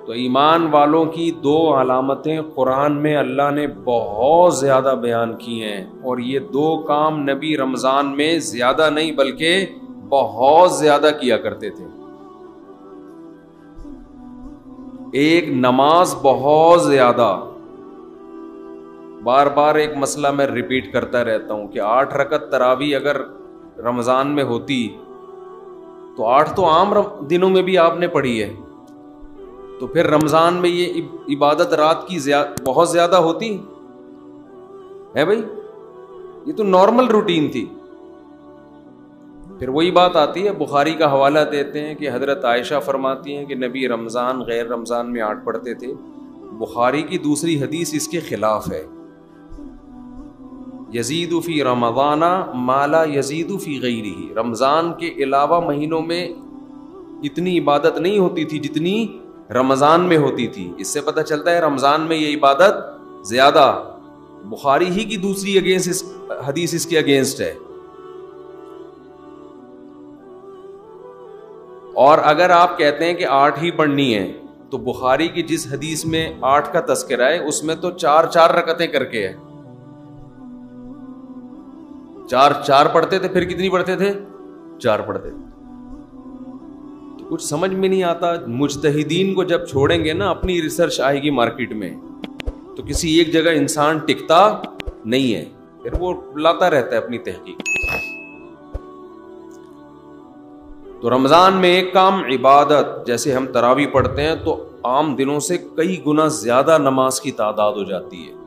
تو ایمان والوں کی دو علامتیں قرآن میں اللہ نے بہت زیادہ بیان کی ہیں، اور یہ دو کام نبی رمضان میں زیادہ نہیں بلکہ بہت زیادہ کیا کرتے تھے۔ ایک نماز بہت زیادہ، بار بار ایک مسئلہ میں ریپیٹ کرتا رہتا ہوں کہ 8 رکعت تراویح اگر رمضان میں ہوتی تو 8 تو عام دنوں میں بھی آپ نے پڑھی ہے، تو پھر رمضان میں یہ عبادت رات کی بہت زیادہ ہوتی ہے بھائی، یہ تو نارمل روٹین تھی۔ پھر وہی بات آتی ہے، بخاری کا حوالہ دیتے ہیں کہ حضرت عائشہ فرماتی ہیں کہ نبی رمضان غیر رمضان میں 8 پڑھتے تھے۔ بخاری کی دوسری حدیث اس کے خلاف ہے، یزید فی رمضان ما لا یزید فی غیرہ، رمضان کے علاوہ مہینوں میں اتنی عبادت نہیں ہوتی تھی جتنی رمضان میں ہوتی تھی۔ اس سے پتہ چلتا ہے رمضان میں یہ عبادت زیادہ، بخاری ہی کی دوسری حدیث اس کے اگینسٹ ہے۔ اور اگر آپ کہتے ہیں کہ 8 ہی پڑھنی ہے تو بخاری کی جس حدیث میں 8 کا تذکرہ ہے اس میں تو 4 رکعتیں کر کے ہے، 4 پڑھتے تھے، پھر کتنی پڑھتے تھے؟ 4 پڑھتے تھے۔ تو کچھ سمجھ میں نہیں آتا، مجتہدین کو جب چھوڑیں گے نا، اپنی ریسرچ آئے گی مارکیٹ میں، تو کسی ایک جگہ انسان ٹکتا نہیں ہے، پھر وہ لاتا رہتا ہے اپنی تحقیق۔ تو رمضان میں ایک کام عبادت، جیسے ہم تراویح پڑھتے ہیں تو عام دنوں سے کئی گنا زیادہ نماز کی تعداد ہو جاتی ہے۔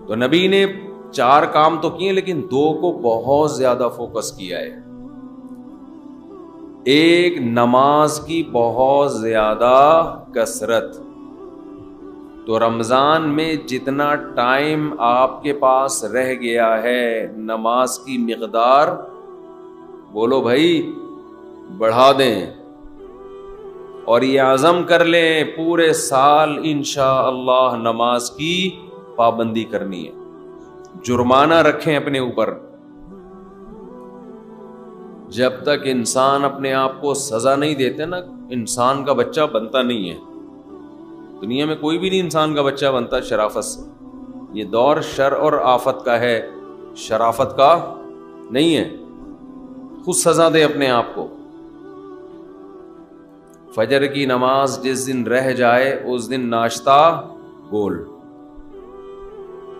تو نبی نے 4 کام تو کیے لیکن 2 کو بہت زیادہ فوکس کیا ہے۔ ایک، نماز کی بہت زیادہ کثرت۔ تو رمضان میں جتنا ٹائم آپ کے پاس رہ گیا ہے، نماز کی مقدار بولو بھائی بڑھا دیں، اور یہ عزم کر لیں پورے سال انشاءاللہ نماز کی پابندی کرنی ہے۔ جرمانہ رکھیں اپنے اوپر، جب تک انسان اپنے آپ کو سزا نہیں دیتے نا، انسان کا بچہ بنتا نہیں ہے۔ دنیا میں کوئی بھی نہیں انسان کا بچہ بنتا شرافت سے، یہ دور شر اور آفت کا ہے، شرافت کا نہیں ہے۔ خود سزا دے اپنے آپ کو۔ فجر کی نماز جس دن رہ جائے اس دن ناشتہ گول،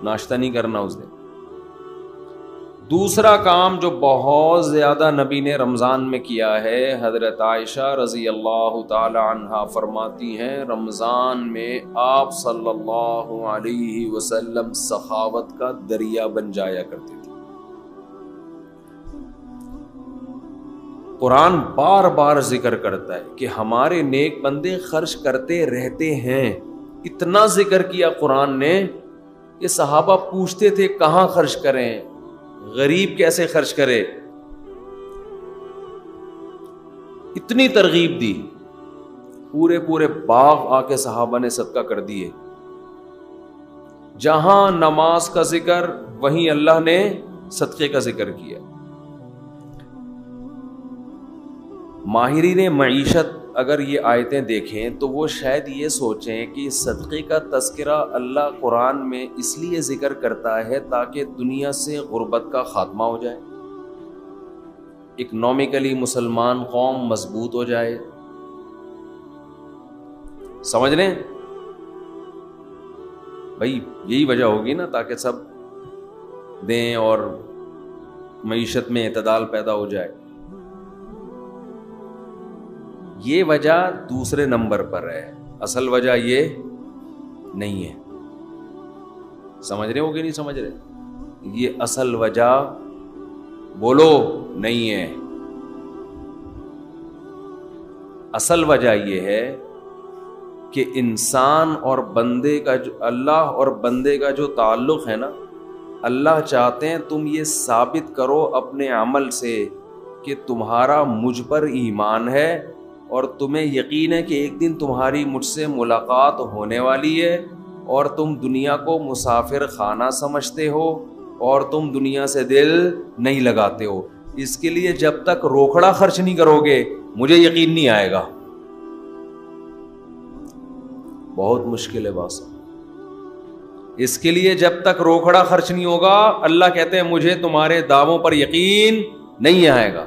ناشتہ نہیں کرنا اس دن۔ دوسرا کام جو بہت زیادہ نبی نے رمضان میں کیا ہے، حضرت عائشہ رضی اللہ تعالی عنہا فرماتی ہیں رمضان میں آپ صلی اللہ علیہ وسلم سخاوت کا دریا بن جایا کرتے تھے۔ قرآن بار بار ذکر کرتا ہے کہ ہمارے نیک بندے خرچ کرتے رہتے ہیں۔ اتنا ذکر کیا قرآن نے کہ صحابہ پوچھتے تھے کہاں خرچ کریں، غریب کیسے خرچ کرے، اتنی ترغیب دی، پورے باغ آ کے صحابہ نے صدقہ کر دیے۔ جہاں نماز کا ذکر وہیں اللہ نے صدقے کا ذکر کیا۔ ماہرین معیشت اگر یہ آیتیں دیکھیں تو وہ شاید یہ سوچیں کہ صدقے کا تذکرہ اللہ قرآن میں اس لیے ذکر کرتا ہے تاکہ دنیا سے غربت کا خاتمہ ہو جائے، اکنامکلی مسلمان قوم مضبوط ہو جائے۔ سمجھ لیں بھائی، یہی وجہ ہوگی نا، تاکہ سب دیں اور معیشت میں اعتدال پیدا ہو جائے۔ یہ وجہ دوسرے نمبر پر ہے، اصل وجہ یہ نہیں ہے۔ سمجھ رہے ہو کہ نہیں سمجھ رہے؟ یہ اصل وجہ بولو نہیں ہے۔ اصل وجہ یہ ہے کہ انسان اور بندے کا جو اللہ اور بندے کا جو تعلق ہے نا، اللہ چاہتے ہیں تم یہ ثابت کرو اپنے عمل سے کہ تمہارا مجھ پر ایمان ہے، اور تمہیں یقین ہے کہ ایک دن تمہاری مجھ سے ملاقات ہونے والی ہے، اور تم دنیا کو مسافر خانہ سمجھتے ہو، اور تم دنیا سے دل نہیں لگاتے ہو۔ اس کے لیے جب تک روکھڑا خرچ نہیں کرو گے مجھے یقین نہیں آئے گا۔ بہت مشکل ہے باسا. اس کے لیے جب تک روکڑا خرچ نہیں ہوگا, اللہ کہتے ہیں مجھے تمہارے دعووں پر یقین نہیں آئے گا.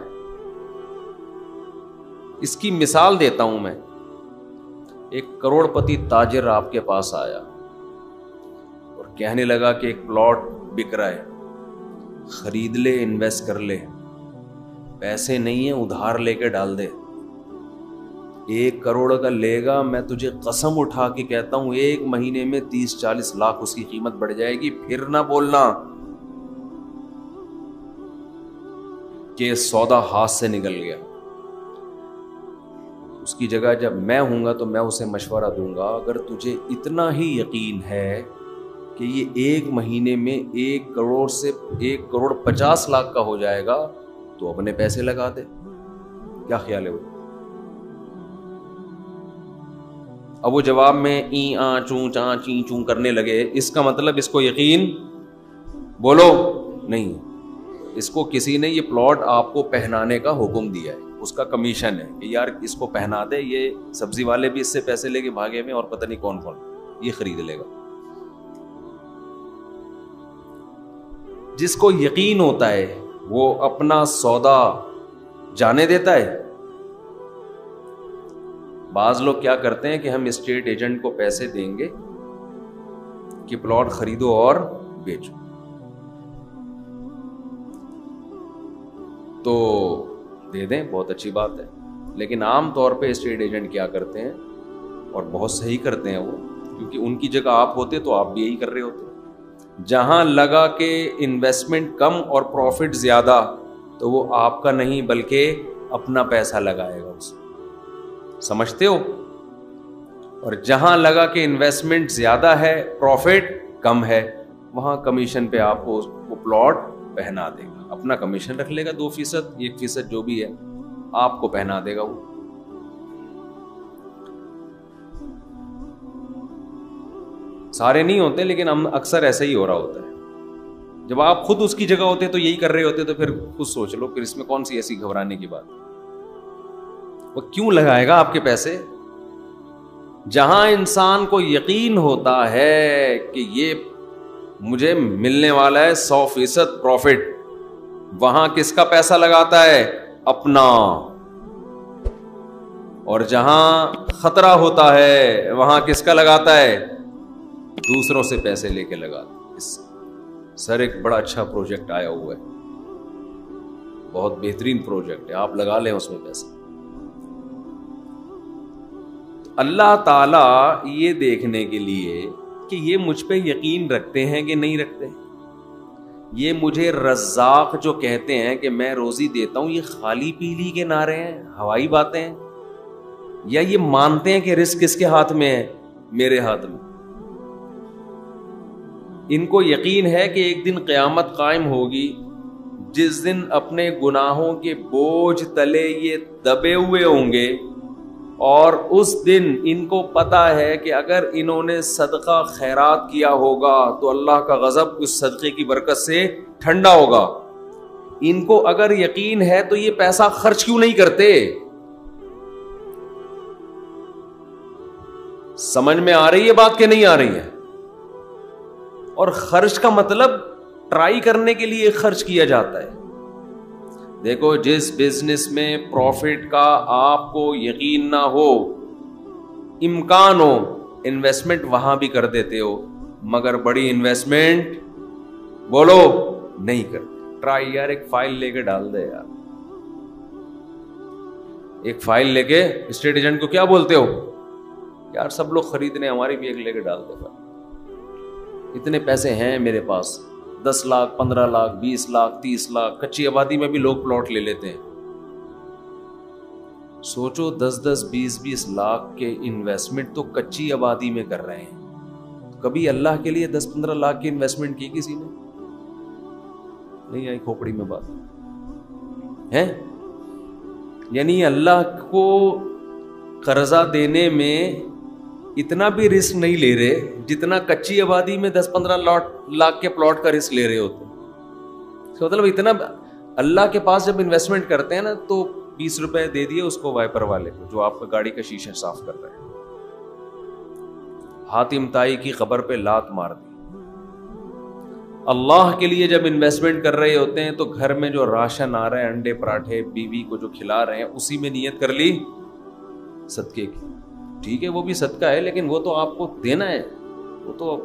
اس کی مثال دیتا ہوں میں. ایک کروڑ پتی تاجر آپ کے پاس آیا اور کہنے لگا کہ ایک پلاٹ بک رہا ہے, خرید لے, انویسٹ کر لے, پیسے نہیں ہیں ادھار لے کے ڈال دے. 1 کروڑ کا لے گا, میں تجھے قسم اٹھا کے کہتا ہوں 1 مہینے میں 30-40 لاکھ اس کی قیمت بڑھ جائے گی. پھر نہ بولنا کہ سودا ہاتھ سے نکل گیا. اس کی جگہ جب میں ہوں گا تو میں اسے مشورہ دوں گا, اگر تجھے اتنا ہی یقین ہے کہ یہ 1 مہینے میں 1 کروڑ سے 1 کروڑ 50 لاکھ کا ہو جائے گا تو اپنے پیسے لگا دے. کیا خیال ہے وہ؟ اب وہ جواب میں ای آ چوں چاں چیں چوں کرنے لگے, اس کا مطلب اس کو یقین بولو نہیں. اس کو کسی نے یہ پلاٹ آپ کو پہنانے کا حکم دیا ہے, اس کا کمیشن ہے کہ یار اس کو پہنا دے, یہ سبزی والے بھی اس سے پیسے لے کے بھاگے میں اور پتہ نہیں کون کون یہ خرید لے گا. جس کو یقین ہوتا ہے وہ اپنا سودا جانے دیتا ہے. بعض لوگ کیا کرتے ہیں کہ ہم اسٹیٹ ایجنٹ کو پیسے دیں گے کہ پلاٹ خریدو اور بیچو, تو دے دیں, بہت اچھی بات ہے. لیکن عام طور پہ اسٹیٹ ایجنٹ کیا کرتے ہیں, اور بہت صحیح کرتے ہیں وہ, کیونکہ ان کی جگہ آپ ہوتے تو آپ بھی یہی کر رہے ہوتے. جہاں لگا کہ انویسٹمنٹ کم اور پروفٹ زیادہ, تو وہ آپ کا نہیں بلکہ اپنا پیسہ لگائے گا اس میں, سمجھتے ہو. اور جہاں لگا کہ انویسٹمنٹ زیادہ ہے پروفٹ کم ہے, وہاں کمیشن پہ آپ کو وہ پلاٹ پہنا دے گا. اپنا کمیشن رکھ لے گا 2%, 1% جو بھی ہے آپ کو پہنا دے گا وہ. سارے نہیں ہوتے لیکن ہم اکثر ایسا ہی ہو رہا ہوتا ہے. جب آپ خود اس کی جگہ ہوتے تو یہی کر رہے ہوتے, تو پھر خود سوچ لو پھر اس میں کون سی ایسی گھبرانے کی بات. وہ کیوں لگائے گا آپ کے پیسے؟ جہاں انسان کو یقین ہوتا ہے کہ یہ مجھے ملنے والا ہے 100% پروفٹ, وہاں کس کا پیسہ لگاتا ہے؟ اپنا. اور جہاں خطرہ ہوتا ہے وہاں کس کا لگاتا ہے؟ دوسروں سے پیسے لے کے لگاتا ہے. سر ایک بڑا اچھا پروجیکٹ آیا ہوا ہے, بہت بہترین پروجیکٹ ہے, آپ لگا لیں اس میں پیسہ. اللہ تعالیٰ یہ دیکھنے کے لیے کہ یہ مجھ پہ یقین رکھتے ہیں کہ نہیں رکھتے, یہ مجھے رزاق جو کہتے ہیں کہ میں روزی دیتا ہوں, یہ خالی پیلی کے نعرے ہیں, ہوائی باتیں ہیں, یا یہ مانتے ہیں کہ رزق کس کے ہاتھ میں ہے؟ میرے ہاتھ میں. ان کو یقین ہے کہ ایک دن قیامت قائم ہوگی جس دن اپنے گناہوں کے بوجھ تلے یہ دبے ہوئے ہوں گے, اور اس دن ان کو پتا ہے کہ اگر انہوں نے صدقہ خیرات کیا ہوگا تو اللہ کا غضب اس صدقے کی برکت سے ٹھنڈا ہوگا. ان کو اگر یقین ہے تو یہ پیسہ خرچ کیوں نہیں کرتے؟ سمجھ میں آ رہی ہے بات کہ نہیں آ رہی ہے؟ اور خرچ کا مطلب ٹرائی کرنے کے لیے خرچ کیا جاتا ہے. دیکھو جس بزنس میں پروفٹ کا آپ کو یقین نہ ہو, امکان ہو, انویسٹمنٹ وہاں بھی کر دیتے ہو, مگر بڑی انویسٹمنٹ بولو نہیں کرتے. ٹرائی یار, ایک فائل لے کے ڈال دے یار, ایک فائل لے کے اسٹیٹ ایجنٹ کو کیا بولتے ہو یار, سب لوگ خریدنے, ہماری بھی ایک لے کے ڈال دے, اتنے پیسے ہیں میرے پاس, 10 لاکھ 15 لاکھ 20 لاکھ 30 لاکھ. کچی آبادی میں بھی لوگ پلاٹ لے لیتے ہیں. سوچو 10 20 لاکھ کے انویسٹمنٹ تو کچی آبادی میں کر رہے ہیں. کبھی اللہ کے لیے 10-15 لاکھ کی انویسٹمنٹ کی کسی نے؟ نہیں آئی کھوپڑی میں بات ہے. یعنی اللہ کو قرضہ دینے میں اتنا بھی رسک نہیں لے رہے جتنا کچی آبادی میں 10-15 لاکھ کے پلاٹ کا رسک لے رہے ہوتے. مطلب اتنا اللہ کے پاس جب انویسٹمنٹ کرتے ہیں نا, تو 20 روپے دے دیے اس کو وائپر والے کو جو آپ کا گاڑی کا شیشہ صاف کر رہے ہیں, حاتم طائی کی قبر پہ لات مار دی. اللہ کے لیے جب انویسٹمنٹ کر رہے ہوتے ہیں تو گھر میں جو راشن آ رہا ہے, انڈے پراٹھے بیوی کو جو کھلا رہے ہیں, اسی میں نیت کر لی صدقے کی. ٹھیک ہے وہ بھی صدقہ ہے, لیکن وہ تو آپ کو دینا ہے, وہ تو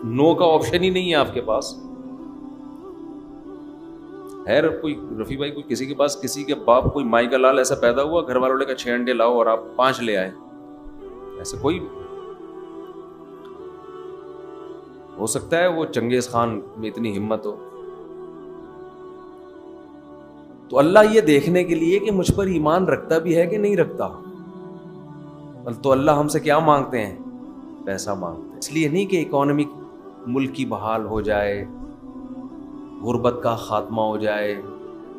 نو کا آپشن ہی نہیں ہے آپ کے پاس. خیر کوئی رفیع بھائی, کوئی کسی کے پاس کسی کے باپ کوئی مائی کا لال ایسا پیدا ہوا, گھر والوں نے کہا 6 انڈے لاؤ اور آپ 5 لے آئے, ایسے کوئی ہو سکتا ہے وہ چنگیز خان میں اتنی ہمت ہو. تو اللہ یہ دیکھنے کے لیے کہ مجھ پر ایمان رکھتا بھی ہے کہ نہیں رکھتا, تو اللہ ہم سے کیا مانگتے ہیں؟ پیسہ مانگتے ہیں. اس لیے نہیں کہ اکانومک ملک کی بحال ہو جائے, غربت کا خاتمہ ہو جائے.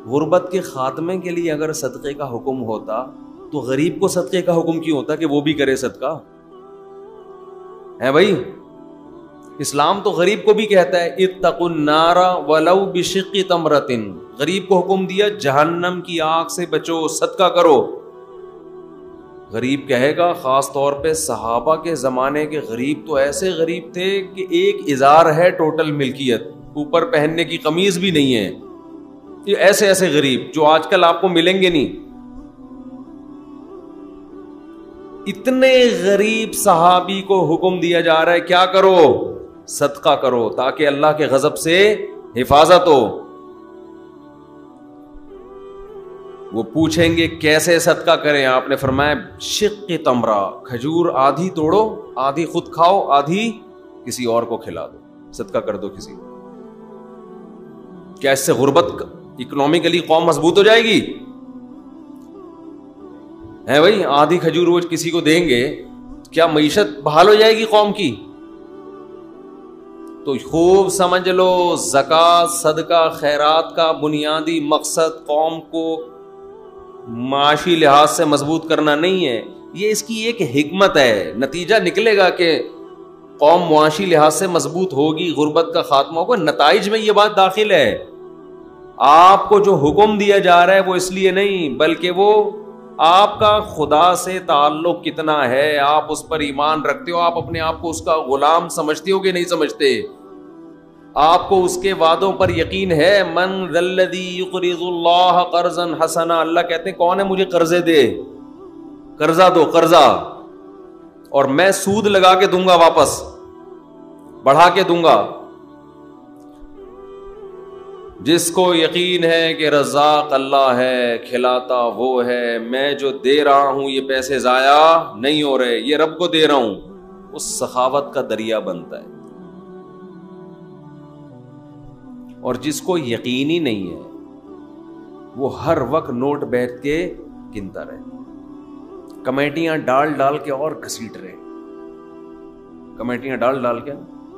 غربت کے خاتمے کے لیے اگر صدقے کا حکم ہوتا تو غریب کو صدقے کا حکم کیوں ہوتا کہ وہ بھی کرے صدقہ؟ ہے بھائی, اسلام تو غریب کو بھی کہتا ہے اتقوا النار ولو بشق تمرۃ. غریب کو حکم دیا جہنم کی آگ سے بچو, صدقہ کرو. غریب کہے گا, خاص طور پہ صحابہ کے زمانے کے غریب تو ایسے غریب تھے کہ ایک ازار ہے ٹوٹل ملکیت, اوپر پہننے کی قمیض بھی نہیں ہے. یہ ایسے ایسے غریب جو آج کل آپ کو ملیں گے نہیں. اتنے غریب صحابی کو حکم دیا جا رہا ہے کیا کرو؟ صدقہ کرو, تاکہ اللہ کے غضب سے حفاظت ہو. وہ پوچھیں گے کیسے صدقہ کریں؟ آپ نے فرمایا شق تمرہ, کھجور آدھی توڑو, آدھی خود کھاؤ, آدھی کسی اور کو کھلا دو, صدقہ کر دو کسی کو. کیا اس سے غربت اکنامکلی قوم مضبوط ہو جائے گی؟ ہے بھائی, آدھی کھجور روز کسی کو دیں گے, کیا معیشت بحال ہو جائے گی قوم کی؟ تو خوب سمجھ لو, زکوٰۃ صدقہ خیرات کا بنیادی مقصد قوم کو معاشی لحاظ سے مضبوط کرنا نہیں ہے, یہ اس کی ایک حکمت ہے. نتیجہ نکلے گا کہ قوم معاشی لحاظ سے مضبوط ہوگی, غربت کا خاتمہ ہوگا. نتائج میں یہ بات داخل ہے. آپ کو جو حکم دیا جا رہا ہے وہ اس لیے نہیں, بلکہ وہ آپ کا خدا سے تعلق کتنا ہے, آپ اس پر ایمان رکھتے ہو, آپ اپنے آپ کو اس کا غلام سمجھتے ہو کہ نہیں سمجھتے, آپ کو اس کے وعدوں پر یقین ہے. من ذا الذی یقرض اللہ قرضا حسنا, اللہ کہتے ہیں کون ہے مجھے قرضے دے, قرضہ دو, قرضہ, اور میں سود لگا کے دوں گا, واپس بڑھا کے دوں گا. جس کو یقین ہے کہ رزاق اللہ ہے, کھلاتا وہ ہے, میں جو دے رہا ہوں یہ پیسے ضائع نہیں ہو رہے, یہ رب کو دے رہا ہوں, اس سخاوت کا دریا بنتا ہے. اور جس کو یقین ہی نہیں ہے وہ ہر وقت نوٹ بیٹھ کے گنتا رہے, کمیٹیاں ڈال ڈال کے اور گھسیٹ رہے, کمیٹیاں ڈال ڈال کے,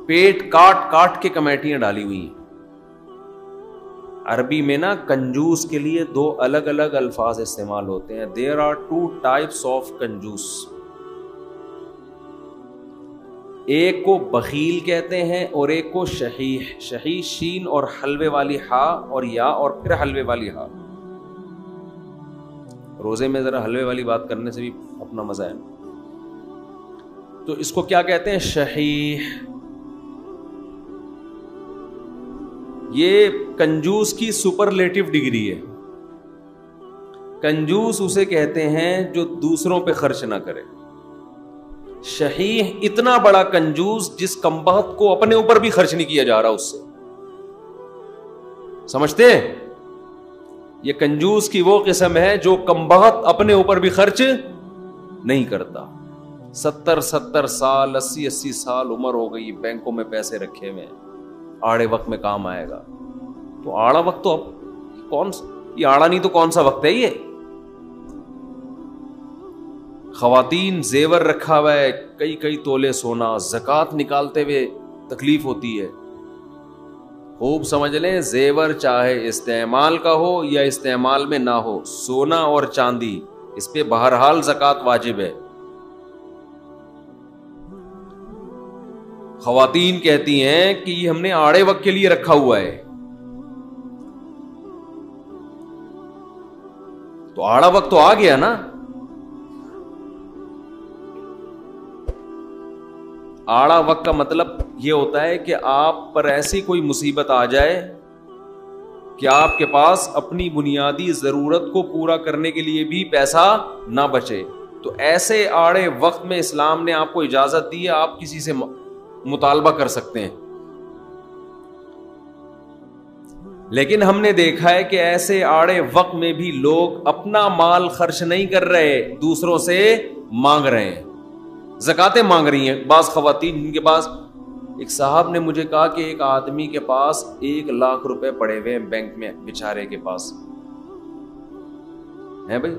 پیٹ کاٹ کاٹ کے کمیٹیاں ڈالی ہوئی ہیں. عربی میں نا کنجوس کے لیے 2 الگ الگ الفاظ استعمال ہوتے ہیں. دیر آر 2 ٹائپس آف کنجوس. ایک کو بخیل کہتے ہیں اور ایک کو شحیح. شحیح شین اور حلوے والی ہا اور یا اور پھر حلوے والی ہا. روزے میں ذرا حلوے والی بات کرنے سے بھی اپنا مزہ ہے. تو اس کو کیا کہتے ہیں؟ شحیح. یہ کنجوس کی سپرلیٹو ڈگری ہے. کنجوس اسے کہتے ہیں جو دوسروں پہ خرچ نہ کرے. شحیح اتنا بڑا کنجوس جس کمبخت کو اپنے اوپر بھی خرچ نہیں کیا جا رہا اس سے. سمجھتے ہیں؟ یہ کنجوس کی وہ قسم ہے جو کمبخت اپنے اوپر بھی خرچ نہیں کرتا. 70 سال 80 سال عمر ہو گئی, بینکوں میں پیسے رکھے ہوئے, آڑے وقت میں کام آئے گا. تو آڑا وقت تو اب کون سا, یہ آڑا نہیں تو کون سا وقت ہے یہ. خواتین زیور رکھا ہوا ہے, کئی تولے سونا, زکوٰۃ نکالتے ہوئے تکلیف ہوتی ہے. خوب سمجھ لیں, زیور چاہے استعمال کا ہو یا استعمال میں نہ ہو, سونا اور چاندی اس پہ بہرحال زکوٰۃ واجب ہے. خواتین کہتی ہیں کہ یہ ہم نے آڑے وقت کے لیے رکھا ہوا ہے. تو آڑا وقت تو آ گیا نا. آڑا وقت کا مطلب یہ ہوتا ہے کہ آپ پر ایسی کوئی مصیبت آ جائے کہ آپ کے پاس اپنی بنیادی ضرورت کو پورا کرنے کے لیے بھی پیسہ نہ بچے. تو ایسے آڑے وقت میں اسلام نے آپ کو اجازت دی ہے, آپ کسی سے مطالبہ کر سکتے ہیں. لیکن ہم نے دیکھا ہے کہ ایسے آڑے وقت میں بھی لوگ اپنا مال خرچ نہیں کر رہے, دوسروں سے مانگ رہے ہیں, زکاتیں مانگ رہی ہیں. بعض خواتین جن کے پاس, ایک صاحب نے مجھے کہا کہ ایک آدمی کے پاس 1,00,000 روپے پڑے ہوئے ہیں بینک میں, بیچارے کے پاس ہے بھائی,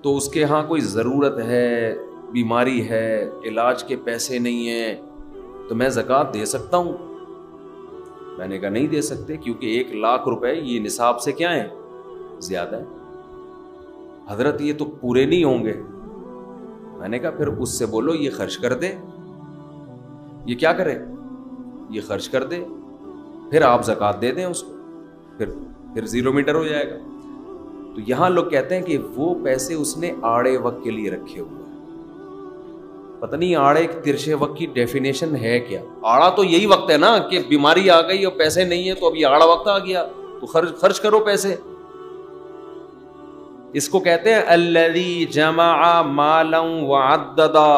تو اس کے ہاں کوئی ضرورت ہے, بیماری ہے, علاج کے پیسے نہیں ہیں, تو میں زکوٰۃ دے سکتا ہوں؟ میں نے کہا نہیں دے سکتے, کیونکہ 1,00,000 روپے یہ نصاب سے کیا ہے, زیادہ ہے. حضرت یہ تو پورے نہیں ہوں گے. میں نے کہا پھر اس سے بولو یہ خرچ کر دے. یہ کیا کرے, یہ خرچ کر دے, پھر آپ زکوٰۃ دے دیں اس کو, پھر 0 میٹر ہو جائے گا. تو یہاں لوگ کہتے ہیں کہ وہ پیسے اس نے آڑے وقت کے لیے رکھے ہوئے. پتہ نہیں آڑے ترچھے وقت کی ڈیفینیشن ہے کیا. آڑا تو یہی وقت ہے نا کہ بیماری آ گئی اور پیسے نہیں ہے, تو اب یہ آڑا وقت آ گیا, تو خرچ کرو پیسے. اس کو کہتے ہیں الذی جمع مالا وعددا.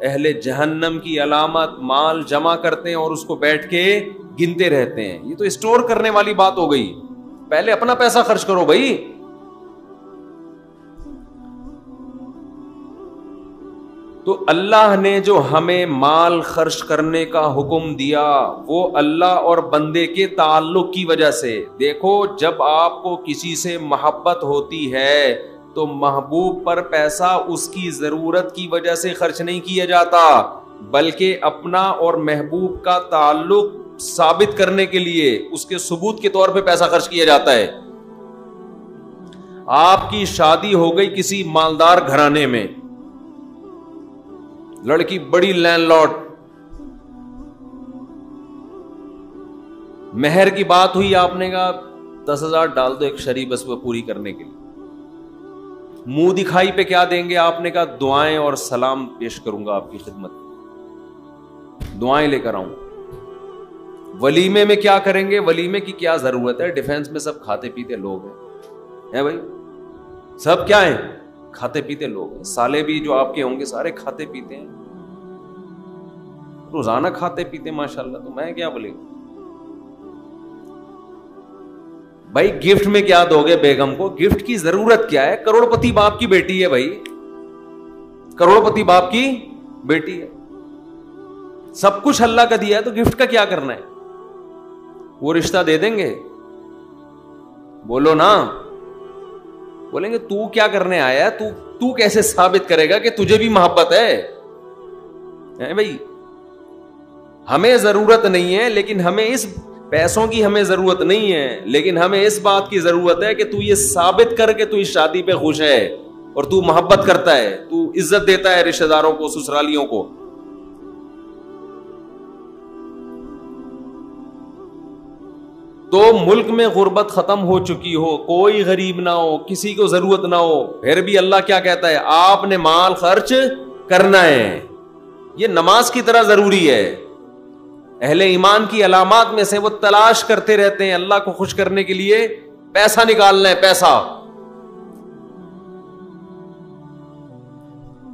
اہل جہنم کی علامت مال جمع کرتے ہیں اور اس کو بیٹھ کے گنتے رہتے ہیں. یہ تو اسٹور کرنے والی بات ہو گئی. پہلے اپنا پیسہ خرچ کرو بھائی. تو اللہ نے جو ہمیں مال خرچ کرنے کا حکم دیا وہ اللہ اور بندے کے تعلق کی وجہ سے. دیکھو جب آپ کو کسی سے محبت ہوتی ہے تو محبوب پر پیسہ اس کی ضرورت کی وجہ سے خرچ نہیں کیا جاتا, بلکہ اپنا اور محبوب کا تعلق ثابت کرنے کے لیے اس کے ثبوت کے طور پہ پیسہ خرچ کیا جاتا ہے. آپ کی شادی ہو گئی کسی مالدار گھرانے میں, لڑکی بڑی لینڈ لارڈ, مہر کی بات ہوئی, آپ نے کہا 10,000 ڈال دو ایک شری بس وہ پوری کرنے کے لیے. منہ دکھائی پہ کیا دیں گے, آپ نے کہا دعائیں اور سلام پیش کروں گا آپ کی خدمت, دعائیں لے کر آؤں. ولیمے میں کیا کریں گے, ولیمے کی کیا ضرورت ہے, ڈیفینس میں سب کھاتے پیتے لوگ ہیں بھائی, سب کیا ہیں, کھاتے پیتے لوگ ہیں. سالے بھی جو آپ کے ہوں گے سارے کھاتے پیتے ہیں, روزانہ کھاتے پیتے ماشاءاللہ. تو میں کیا بولے بھائی, گفٹ میں کیا دو گے بیگم کو, گفٹ کی ضرورت کیا ہے, کروڑ پتی باپ کی بیٹی ہے بھائی, کروڑ پتی باپ کی بیٹی ہے, سب کچھ اللہ کا دیا ہے, تو گفٹ کا کیا کرنا ہے. وہ رشتہ دے دیں گے, بولو نا, بولیں گے تو کیا کرنے آیا ہے, تو کیسے ثابت کرے گا کہ تجھے بھی محبت ہے بھائی. ہمیں ضرورت نہیں ہے, لیکن ہمیں اس پیسوں کی ہمیں ضرورت نہیں ہے, لیکن ہمیں اس بات کی ضرورت ہے کہ تو یہ ثابت کر کے تو اس شادی پہ خوش ہے اور تو محبت کرتا ہے, تو عزت دیتا ہے رشتہ داروں کو, سسرالیوں کو. تو ملک میں غربت ختم ہو چکی ہو, کوئی غریب نہ ہو, کسی کو ضرورت نہ ہو, پھر بھی اللہ کیا کہتا ہے, آپ نے مال خرچ کرنا ہے. یہ نماز کی طرح ضروری ہے. اہل ایمان کی علامات میں سے وہ تلاش کرتے رہتے ہیں اللہ کو خوش کرنے کے لیے پیسہ نکالنا ہے, پیسہ.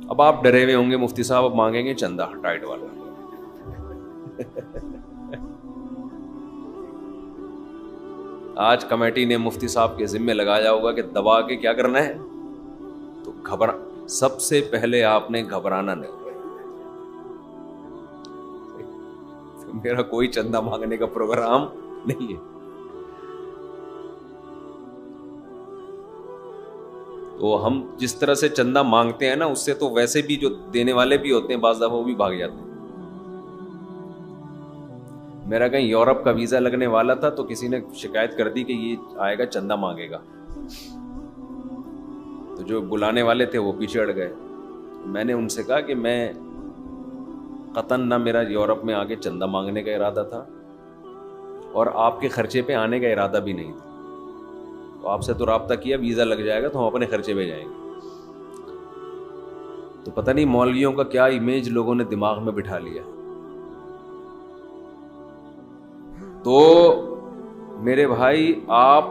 اب آپ ڈرے ہوئے ہوں گے مفتی صاحب اب مانگیں گے چندہ ٹائٹ والا. آج کمیٹی نے مفتی صاحب کے ذمے لگایا ہوگا کہ دبا کے کیا کرنا ہے, تو سب سے پہلے آپ نے گھبرانا نہیں. میرا کوئی چندہ مانگنے کا پروگرام نہیں ہے. تو ہم جس طرح سے چندہ مانگتے ہیں نا, اس سے تو ویسے بھی جو دینے والے بھی ہوتے ہیں بعض دفعہ وہ بھی بھاگ جاتے ہیں. میرا کہیں یورپ کا ویزا لگنے والا تھا تو کسی نے شکایت کر دی کہ یہ آئے گا چندہ مانگے گا, تو جو بلانے والے تھے وہ پیچھے اڑ گئے. میں نے ان سے کہا کہ میں قطن نہ میرا یورپ میں آگے چندہ مانگنے کا ارادہ تھا اور آپ کے خرچے پہ آنے کا ارادہ بھی نہیں تھا, تو آپ سے تو رابطہ کیا, ویزا لگ جائے گا تو ہم اپنے خرچے پہ جائیں گے. تو پتہ نہیں مولویوں کا کیا امیج لوگوں نے دماغ میں بٹھا لیا. تو میرے بھائی آپ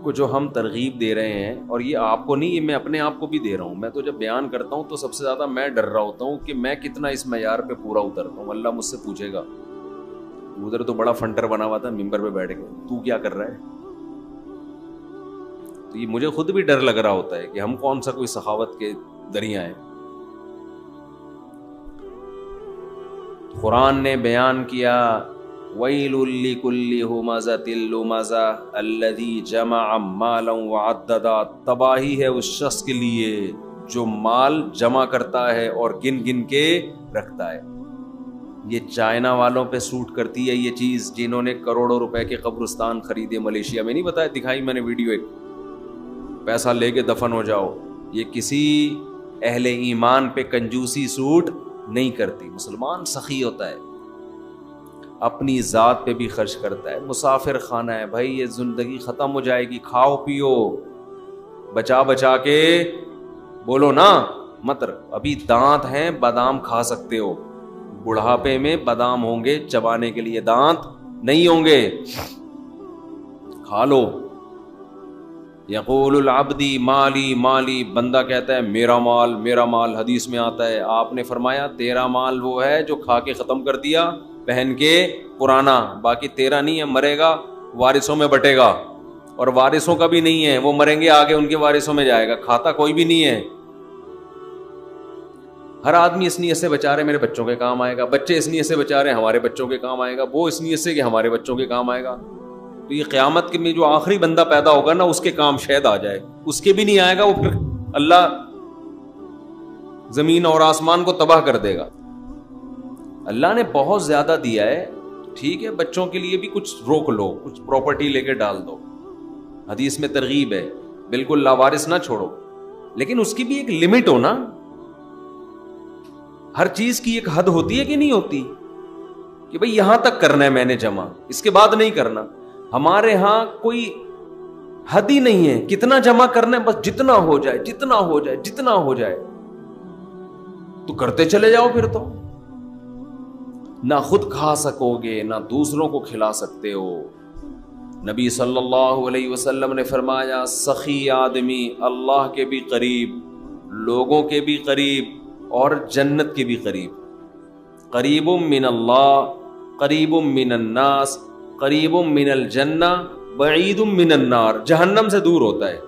کو جو ہم ترغیب دے رہے ہیں، اور یہ آپ کو نہیں، یہ میں اپنے آپ کو بھی دے رہا ہوں، میں تو جب بیان کرتا ہوں تو سب سے زیادہ میں ڈر رہا ہوتا ہوں کہ میں کتنا اس معیار پہ پورا اترتا ہوں. اللہ مجھ سے پوچھے گا ادھر تو بڑا فنٹر بنا ہوا تھا ممبر پہ بیٹھ کے، تو کیا کر رہا ہے؟ تو یہ مجھے خود بھی ڈر لگ رہا ہوتا ہے کہ ہم کون سا کوئی سخاوت کے دریا ہیں. قرآن نے بیان کیا وَيْلٌ لِّكُلِّ هُمَزَةٍ لُّمَزَةٍ الَّذِي جَمَعَ مَالًا وَعَدَّدَ. تباہی ہے اس شخص کے لیے جو مال جمع کرتا ہے اور گن گن کے رکھتا ہے. یہ چائنا والوں پہ سوٹ کرتی ہے یہ چیز، جنہوں نے کروڑوں روپے کے قبرستان خریدے ملیشیا میں. نہیں بتایا، دکھائی میں نے ویڈیو، ایک پیسہ لے کے دفن ہو جاؤ. یہ کسی اہل ایمان پہ کنجوسی سوٹ نہیں کرتی. مسلمان سخی ہوتا ہے، اپنی ذات پہ بھی خرچ کرتا ہے. مسافر خانہ ہے بھائی، یہ زندگی ختم ہو جائے گی، کھاؤ پیو بچا بچا کے، بولو نا مت. ابھی دانت ہیں، بادام کھا سکتے ہو، بڑھاپے میں بادام ہوں گے چبانے کے لیے، دانت نہیں ہوں گے، کھا لو. یقول العبدی مالی مالی، بندہ کہتا ہے میرا مال میرا مال. حدیث میں آتا ہے، آپ نے فرمایا تیرا مال وہ ہے جو کھا کے ختم کر دیا پہن کے پرانا، باقی تیرا نہیں ہے، مرے گا وارثوں میں بٹے گا، اور وارثوں کا بھی نہیں ہے، وہ مریں گے آگے ان کے وارثوں میں جائے گا، کھاتا کوئی بھی نہیں ہے. ہر آدمی اس نیت سے بچا رہے میرے بچوں کے کام آئے گا، بچے اس نیت سے بچا رہے ہمارے بچوں کے کام آئے گا، وہ اس نیت سے کہ ہمارے بچوں کے کام آئے گا. تو یہ قیامت میں جو آخری بندہ پیدا ہوگا نا، اس کے کام شاید آ جائے، اس کے بھی نہیں آئے گا، وہ پھر اللہ زمین اور آسمان کو تباہ کر دے گا. اللہ نے بہت زیادہ دیا ہے، ٹھیک ہے، بچوں کے لیے بھی کچھ روک لو، کچھ پراپرٹی لے کے ڈال دو، حدیث میں ترغیب ہے، بالکل لاوارث نہ چھوڑو، لیکن اس کی بھی ایک لمٹ ہو نا. ہر چیز کی ایک حد ہوتی ہے کہ نہیں ہوتی، کہ بھئی یہاں تک کرنا ہے میں نے جمع، اس کے بعد نہیں کرنا. ہمارے ہاں کوئی حد ہی نہیں ہے، کتنا جمع کرنا ہے، بس جتنا ہو جائے جتنا ہو جائے جتنا ہو جائے، تو کرتے چلے جاؤ. پھر تو نہ خود کھا سکو گے نہ دوسروں کو کھلا سکتے ہو. نبی صلی اللہ علیہ وسلم نے فرمایا سخی آدمی اللہ کے بھی قریب، لوگوں کے بھی قریب، اور جنت کے بھی قریب. قریب من اللہ، قریب من الناس، قریب من الجنہ، بعید من النار. جہنم سے دور ہوتا ہے.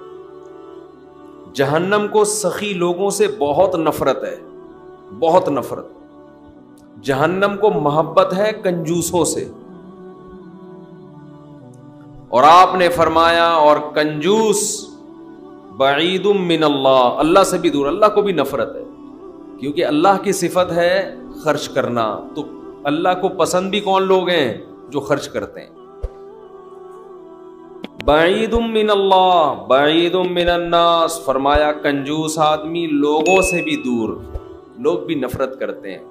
جہنم کو سخی لوگوں سے بہت نفرت ہے، بہت نفرت. جہنم کو محبت ہے کنجوسوں سے. اور آپ نے فرمایا اور کنجوس بعید من اللہ، اللہ سے بھی دور، اللہ کو بھی نفرت ہے، کیونکہ اللہ کی صفت ہے خرچ کرنا. تو اللہ کو پسند بھی کون لوگ ہیں؟ جو خرچ کرتے ہیں. بعید من اللہ بعید من الناس، فرمایا کنجوس آدمی لوگوں سے بھی دور، لوگ بھی نفرت کرتے ہیں.